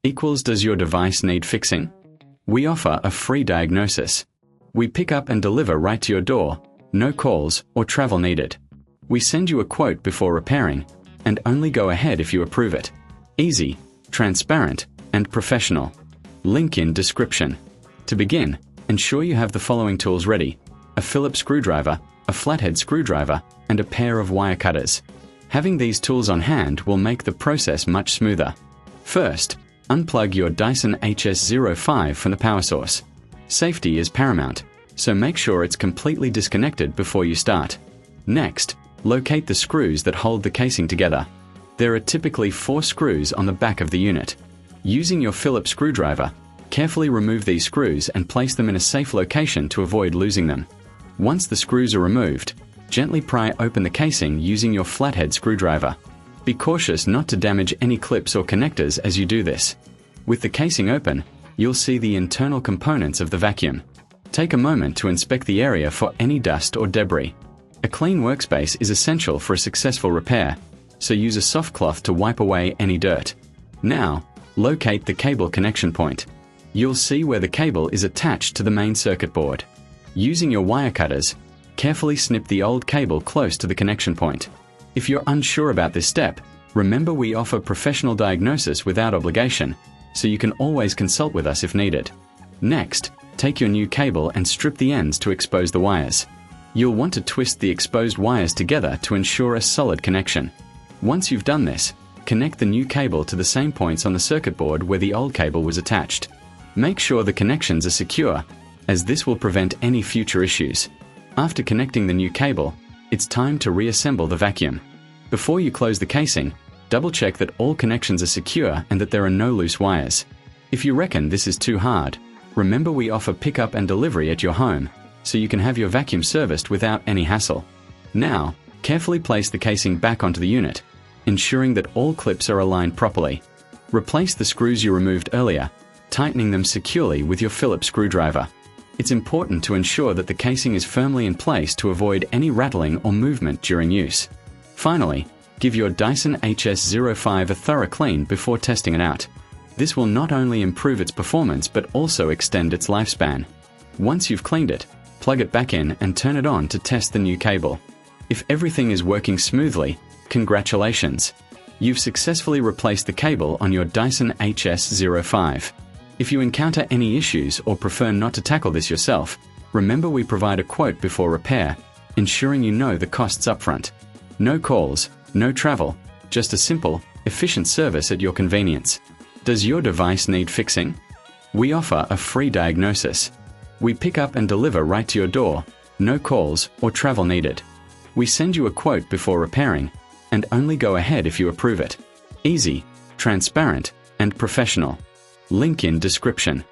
equals does your device need fixing? We offer a free diagnosis. We pick up and deliver right to your door, no calls or travel needed. We send you a quote before repairing, and only go ahead if you approve it. Easy, transparent, and professional. Link in description. To begin, ensure you have the following tools ready: a Phillips screwdriver, a flathead screwdriver, and a pair of wire cutters. Having these tools on hand will make the process much smoother. First, unplug your Dyson HS05 from the power source. Safety is paramount, so make sure it's completely disconnected before you start. Next, locate the screws that hold the casing together. There are typically 4 screws on the back of the unit. Using your Phillips screwdriver, carefully remove these screws and place them in a safe location to avoid losing them. Once the screws are removed, gently pry open the casing using your flathead screwdriver. Be cautious not to damage any clips or connectors as you do this. With the casing open, you'll see the internal components of the vacuum. Take a moment to inspect the area for any dust or debris. A clean workspace is essential for a successful repair, so use a soft cloth to wipe away any dirt. Now, locate the cable connection point. You'll see where the cable is attached to the main circuit board. Using your wire cutters, carefully snip the old cable close to the connection point. If you're unsure about this step, remember we offer professional diagnosis without obligation, so you can always consult with us if needed. Next, take your new cable and strip the ends to expose the wires. You'll want to twist the exposed wires together to ensure a solid connection. Once you've done this, connect the new cable to the same points on the circuit board where the old cable was attached. Make sure the connections are secure, as this will prevent any future issues. After connecting the new cable, it's time to reassemble the vacuum. Before you close the casing, double-check that all connections are secure and that there are no loose wires. If you reckon this is too hard, remember we offer pickup and delivery at your home, so you can have your vacuum serviced without any hassle. Now, carefully place the casing back onto the unit, ensuring that all clips are aligned properly. Replace the screws you removed earlier, tightening them securely with your Phillips screwdriver. It's important to ensure that the casing is firmly in place to avoid any rattling or movement during use. Finally, give your Dyson HS05 a thorough clean before testing it out. This will not only improve its performance but also extend its lifespan. Once you've cleaned it, plug it back in and turn it on to test the new cable. If everything is working smoothly, congratulations! You've successfully replaced the cable on your Dyson HS05. If you encounter any issues or prefer not to tackle this yourself, remember we provide a quote before repair, ensuring you know the costs upfront. No calls, no travel, just a simple, efficient service at your convenience. Does your device need fixing? We offer a free diagnosis. We pick up and deliver right to your door, no calls or travel needed. We send you a quote before repairing, and only go ahead if you approve it. Easy, transparent, and professional. Link in description.